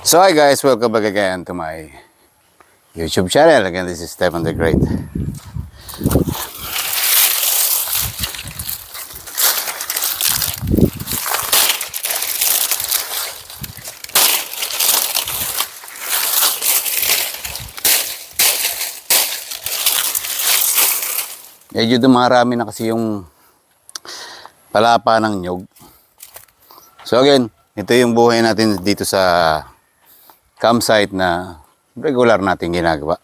So hi guys, welcome back again to my YouTube channel. Again, this is Stefan the Great. Medyo dumarami na kasi yung palapa ng nyog. So again, ito yung buhay natin dito sa campsite na regular natin ginagawa.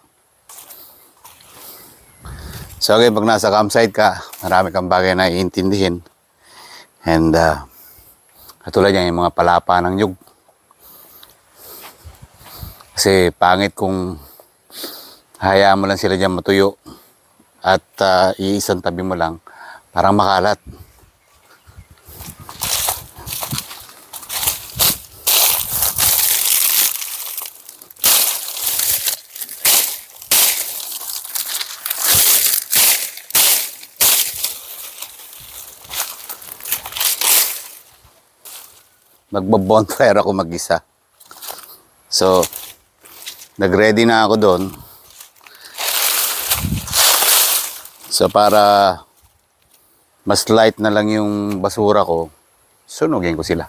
So again, pag nasa campsite ka, marami kang bagay na iintindihin. And katulad yan, yung mga palapa ng nyug. Kasi pangit kung hayaan mo lang sila dyan matuyo at iisang tabi mo lang, parang makalat. Magbo-bonfire ako mag-isa. So, nag-ready na ako doon. So, para mas light na lang yung basura ko, sunugin ko sila.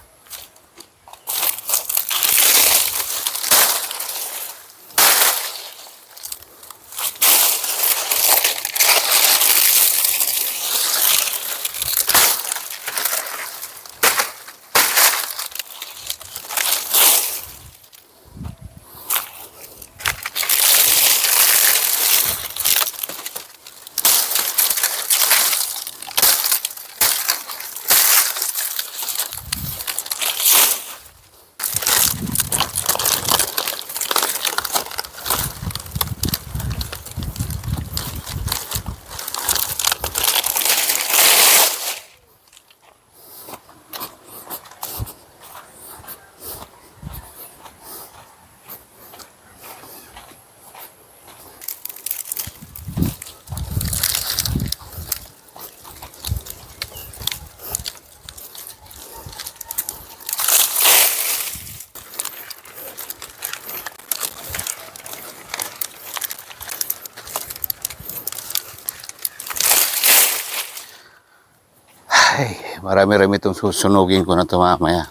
Ay, marami-rami itong susunugin ko na ito mamaya.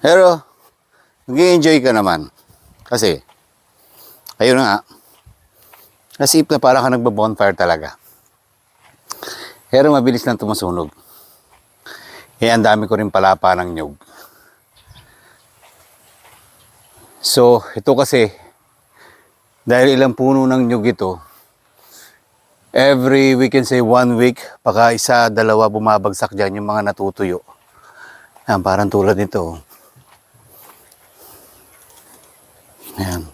Pero, nag-enjoy ka naman. Kasi, ayun na nga, nasip na parang ka nagba-bonfire talaga. Pero mabilis lang tumasunog. Eh, ang dami ko rin palapa ng nyug. So, ito kasi, dahil ilang puno ng nyug ito, every we can say 1 week, baka isa, dalawa bumabagsak dyan yung mga natutuyo. Yan, parang tulad nito. Yan.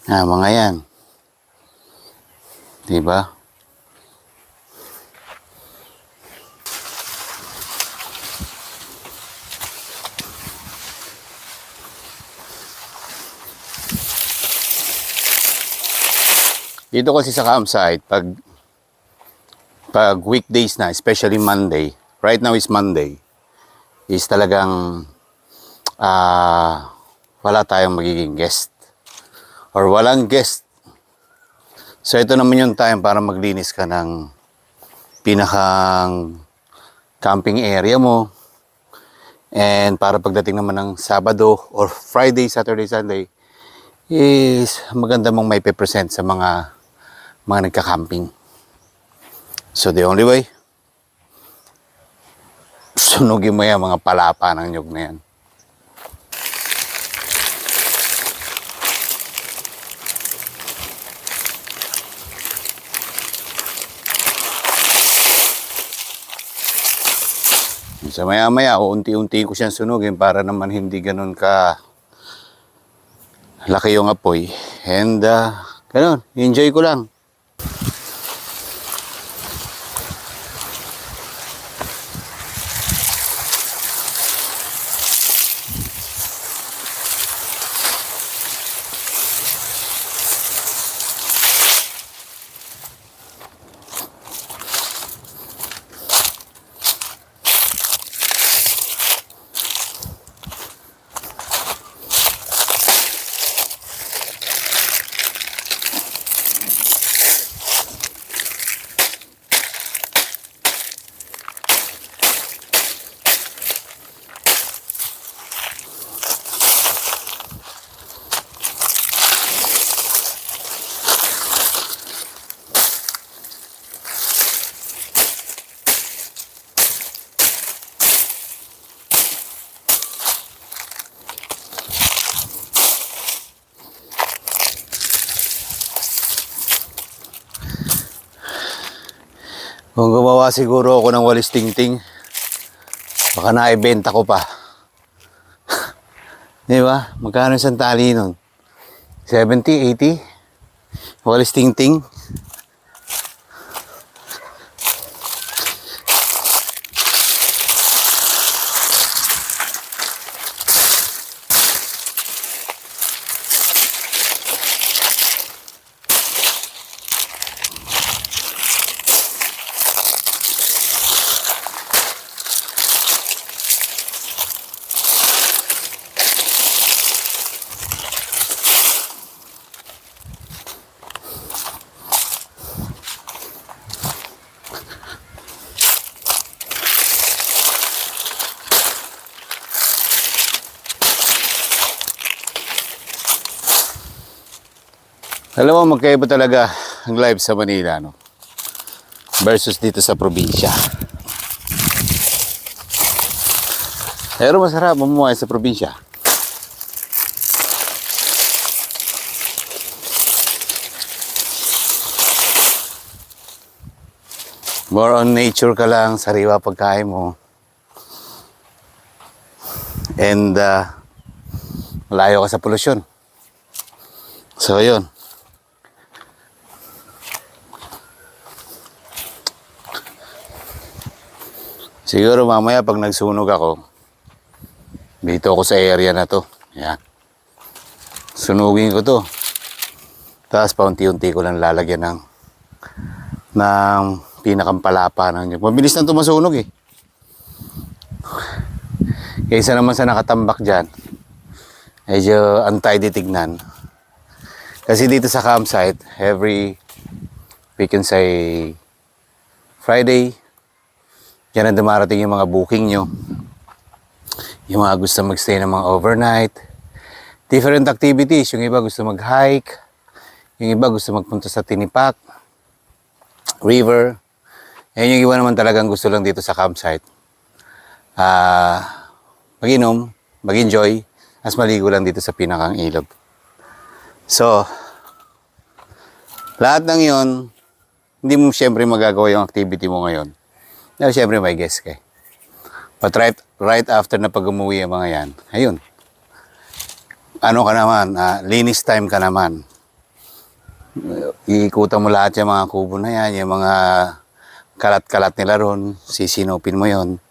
Yan, mga yan. Diba? Dito kasi sa campsite, pag weekdays na, especially Monday, right now is Monday, is talagang wala tayong magiging guest. Or walang guest. So ito naman yung time para maglinis ka ng pinakang camping area mo. And para pagdating naman ng Sabado or Friday, Saturday, Sunday, is maganda mong may present sa mga nagka-camping. So the only way, sunugin mo yan mga palapa ng nyug na yan. So maya-maya, unti-unti ko siyang sunugin para naman hindi ganun ka laki yung apoy. And ganun, enjoy ko lang. Kung gumawa siguro ako ng walis tingting, baka naibenta ko pa. Di ba? Magkano isang tali nun? 70, 80? Walis tingting. Alam mo, magkaiba talaga ang life sa Manila, no? Versus dito sa probinsya. Pero masarap mamuhay sa probinsya. More on nature ka lang, sariwa pagkain mo. And malayo ka sa polusyon. So, yun. Siguro mamaya pag nagsunog ako, dito ako sa area na to. Yan. Sunugin ko to. Tapos paunti-unti ko lang lalagyan ng pinakampalapa ng nyug. Mabilis na ito masunog eh. Kaysa naman sa nakatambak dyan, medyo untidy tignan. Kasi dito sa campsite, every, we can say, Friday, yan ang dumarating yung mga booking nyo. Yung mga gusto magstay ng mga overnight. Different activities. Yung iba gusto mag-hike. Yung iba gusto magpunta sa Tinipak, river. Yan yung iba naman talagang gusto lang dito sa campsite. Mag-inom, mag-enjoy, as maligo lang dito sa pinakang ilog. So, lahat ng yon, hindi mo siyempre magagawa yung activity mo ngayon. Now, siyempre may guest ka. But right after na pag umuwi ang mga yan, ayun. Ano ka naman, linis time ka naman. Iikutan mo lahat yung mga kubo na yan, yung mga kalat-kalat nila ron, sisinupin mo yon.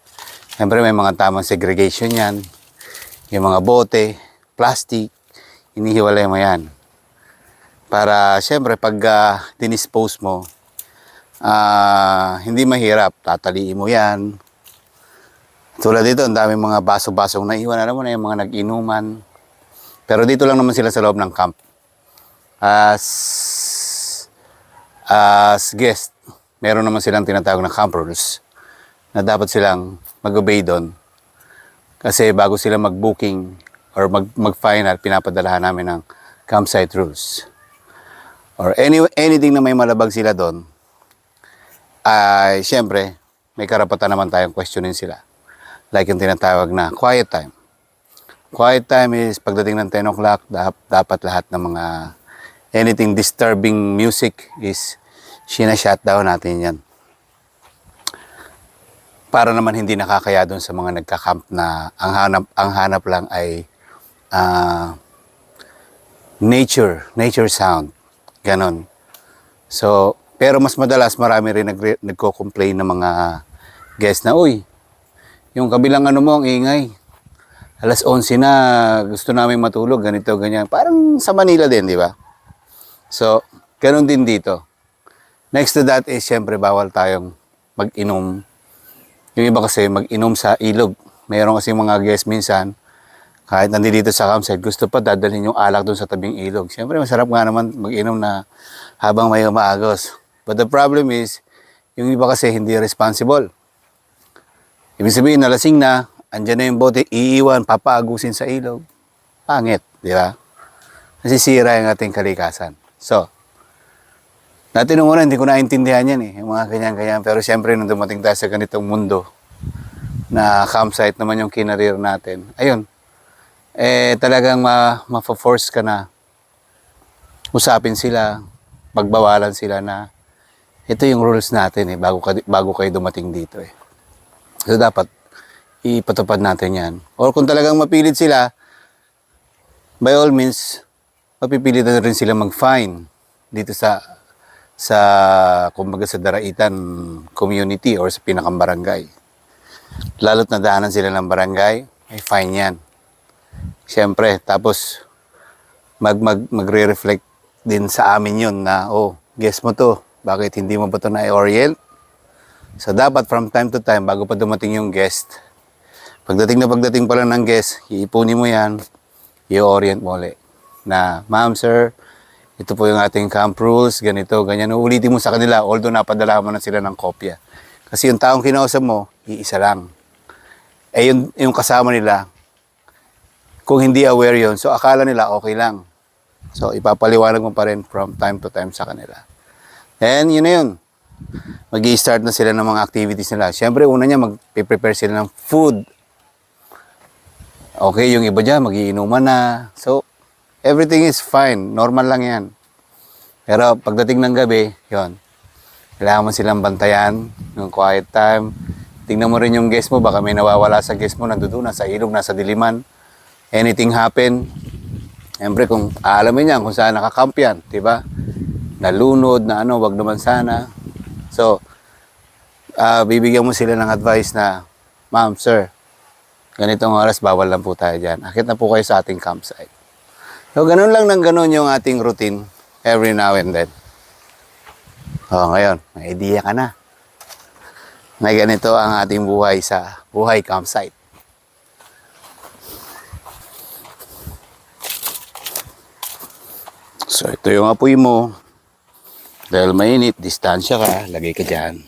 Siyempre may mga tamang segregation yan. Yung mga bote, plastic, inihiwalay mo yan. Para siyempre pag dinispose mo, hindi mahirap, tataliin mo yan. Tulad dito, ang daming mga baso-basong naiwan. Alam mo na yung mga nag-inuman. Pero dito lang naman sila sa loob ng camp. As guest, meron naman silang tinatawag na camp rules na dapat silang mag-obey doon. Kasi bago sila mag-booking or mag-final, pinapadalahan namin ng campsite rules. Or anything na may malabag sila doon, ay siyempre, may karapatan naman tayong questionin sila. Like yung tinatawag na quiet time. Quiet time is pagdating ng 10 o'clock, dapat lahat ng mga anything disturbing music is shutdown natin yan. Para naman hindi nakakaya doon sa mga nagka-camp na ang hanap lang ay nature sound. Ganon. So, pero mas madalas marami rin nagko-complain ng mga guests na, uy, yung kabilang ano mo ang ingay. Alas 11 na, gusto namin matulog, ganito, ganyan. Parang sa Manila din, di ba? So, ganon din dito. Next to that is, syempre, bawal tayong mag-inom. Yung iba kasi mag-inom sa ilog. Mayroon kasi mga guests minsan, kahit nandito sa campsite, gusto pa dadalhin yung alak doon sa tabing ilog. Syempre, masarap nga naman mag-inom na habang may umaagos. But the problem is, yung iba kasi hindi responsible. Ibig sabihin, nalasing na, andyan na yung bote, iiwan, papaagusin sa ilog. Pangit, di ba? Nasisira yung ating kalikasan. So, dati nung una, hindi ko naintindihan yan eh, yung mga ganyan-ganyan. Pero siyempre, nung dumating tayo sa ganitong mundo, na campsite naman yung kinarir natin, ayun, talagang ma-force ka na usapin sila, pagbawalan sila na ito yung rules natin eh, bago kayo dumating dito eh. So dapat ipatupad natin yan. Or kung talagang mapilit sila, by all means, mapipilitan na rin sila mag-fine dito sa kumbaga sa Daraitan community or sa pinakang barangay. Lalo't nadaanan sila ng barangay, may fine yan. Siyempre, tapos magre-reflect din sa amin yun na, oh, guess mo to, bakit hindi mo ba ito na-orient? So dapat from time to time, bago pa dumating yung guest, pagdating pa lang ng guest, iipunin mo yan, i-orient mo ulit. Na, ma'am, sir, ito po yung ating camp rules, ganito, ganyan. Uulitin mo sa kanila, although napadala mo na sila ng kopya. Kasi yung taong kinausap mo, iisa lang. Eh yung kasama nila, kung hindi aware yon, so akala nila okay lang. So ipapaliwanag mo pa rin from time to time sa kanila. And yun na yun. Mag-i-start na sila ng mga activities nila. Siyempre, una niya, mag-prepare sila ng food. Okay, yung iba dyan, mag-iinuman na. So, everything is fine. Normal lang yan. Pero pagdating ng gabi, yun. Kailangan mo silang bantayan, yung quiet time. Tingnan mo rin yung guest mo, baka may nawawala sa guest mo, nandoon, nasa ilog, nasa diliman. Anything happen. Siyempre, kung aalamin niya kung saan nakakamp yan, diba? Nalunod, na ano, wag naman sana. So, bibigyan mo sila ng advice na, ma'am, sir, ganitong oras, bawal lang po tayo dyan. Akit na po kayo sa ating campsite. So, ganun lang ng ganun yung ating routine every now and then. O, ngayon, may idea ka na. May ganito ang ating buhay sa buhay campsite. So, ito yung apoy mo. Dahil mainit, distansya ka, lagay ka dyan.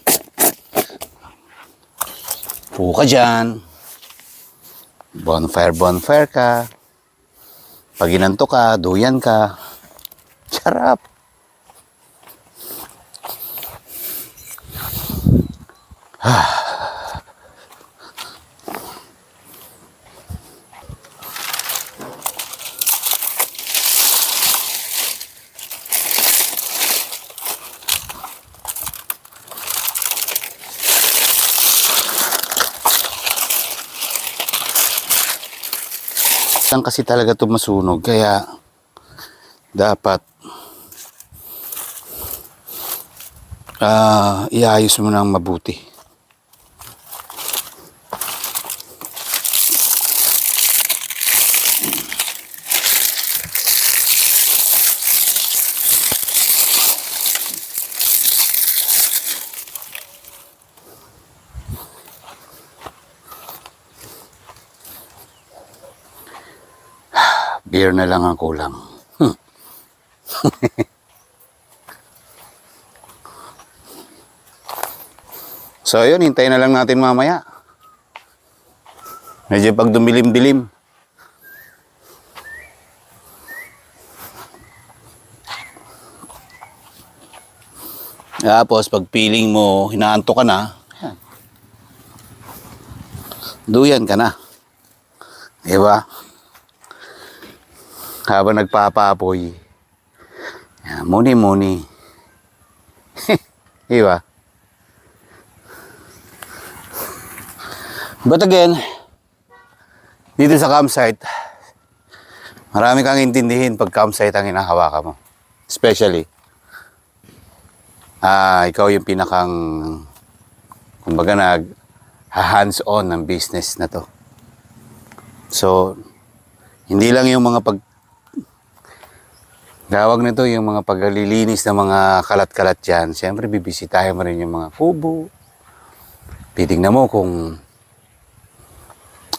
Puo ka dyan. Bonfire ka. Pag inanto ka, duyan ka. Sarap. Lang kasi talaga ito masunog, kaya dapat iayos mo ng mabuti. Beer na lang ang kulang. So yun, hintayin na lang natin mamaya. Medyo pag dumilim-dilim. Tapos pag feeling mo, hinaantok ka na, yan. Duyan ka na. Diba? Habang nagpapapoy. Muni-muni. Diba? But again, dito sa campsite, marami kang intindihin pag campsite ang hinahawakan mo. Especially, ikaw yung pinakang, kumbaga hands-on ng business na to. So, hindi lang yung mga tawag nito, yung mga paglilinis ng mga kalat-kalat dyan. Siyempre, bibisitahin mo rin yung mga kubo. Titignan mo kung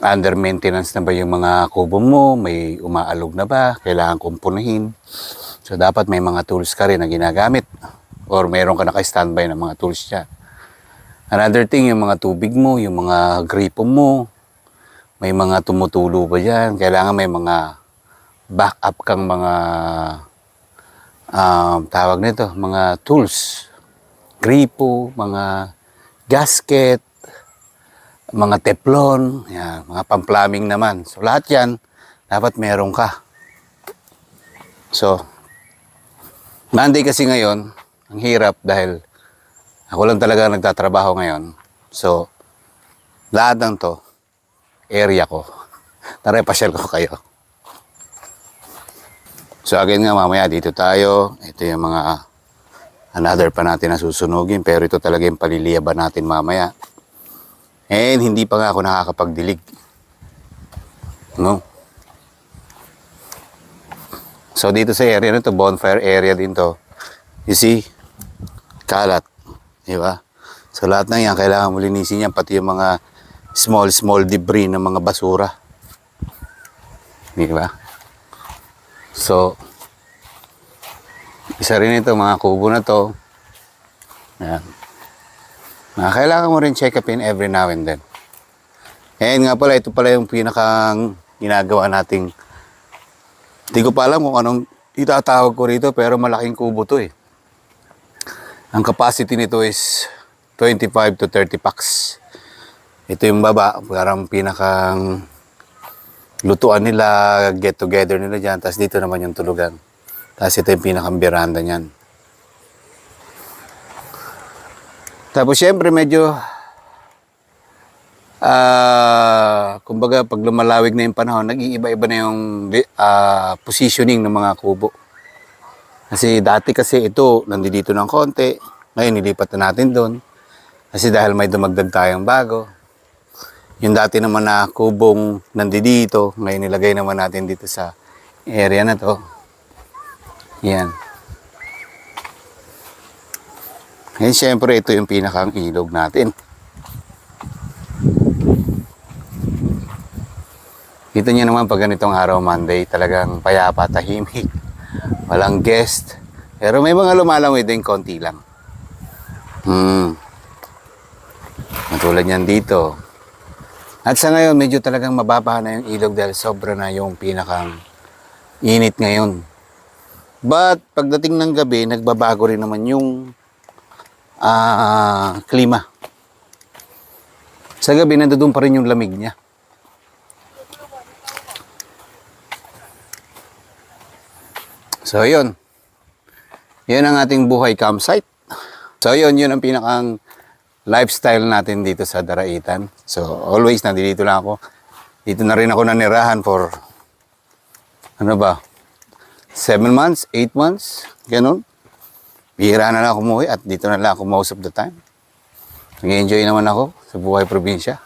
under maintenance na ba yung mga kubo mo, may umaalog na ba, kailangan kumpunahin. So, dapat may mga tools ka rin na ginagamit. Or mayroon ka naka-standby ng mga tools dyan. Another thing, yung mga tubig mo, yung mga gripo mo, may mga tumutulo ba dyan. Kailangan may mga backup kang mga tawag nito, mga tools, gripo, mga gasket, mga teflon, yan, mga pang-plumbing naman. So lahat yan, dapat meron ka. So, Monday kasi ngayon, ang hirap dahil Ako lang talaga nagtatrabaho ngayon. So, lahat ng to, area ko. Tara, pasyal ko kayo. So, again nga, mamaya dito tayo. Ito yung mga another pa natin na susunugin. Pero ito talaga yung paliliyaban natin mamaya. And hindi pa nga ako nakakapagdilig. No? So, dito sa area na to, bonfire area din to. You see? Kalat. Diba? So, lahat na yan, kailangan mo linisin yan. Pati yung mga small debris ng mga basura. Diba? So, isa rin ito, mga kubo na to. Ayan. Kailangan mo rin check upin every now and then. And nga pala, ito pala yung pinakang ginagawa nating, hindi ko pa alam kung anong itatawag ko rito, pero malaking kubo to eh. Ang capacity nito is 25 to 30 packs. Ito yung baba, parang pinakang lutuan nila, get together nila dyan. Tapos dito naman yung tulugan. Tapos ito yung pinakang veranda niyan. Tapos syempre medyo, kumbaga pag lumalawig na yung panahon, nag-iiba-iba na yung positioning ng mga kubo. Kasi dati kasi ito, nandito ng konti. Ngayon, nilipat na natin doon. Kasi dahil may dumagdag tayong bago. Yung dati naman na kubong nandito, ngayon nilagay naman natin dito sa area na to. Yan. Ngayon, syempre, ito yung pinakang ilog natin. Dito nyo naman pag ganitong araw, Monday, talagang payapa, tahimik. Walang guest. Pero may mga lumalangoy din, konti lang. Matulad yan dito. At sa ngayon, medyo talagang mababa na yung ilog dahil sobra na yung pinakang init ngayon. But pagdating ng gabi, nagbabago rin naman yung klima. Sa gabi, nandoon pa rin yung lamig niya. So, yun. Yun ang ating buhay campsite. So, yun ang pinakang lifestyle natin dito sa Daraitan. So, always nandito lang ako. Dito na rin ako nanirahan for, 7 months, 8 months, ganun. Bihira na lang ako umuwi at dito na lang ako most of the time. Nag-enjoy naman ako sa buhay probinsya.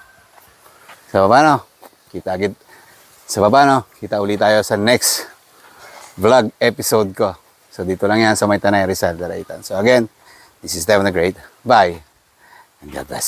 So, paano? Kita ulit tayo sa next vlog episode ko. So, dito lang yan sa may Tanay Rizal, Daraitan. So, again, this is Devon the Great. Bye. And God bless.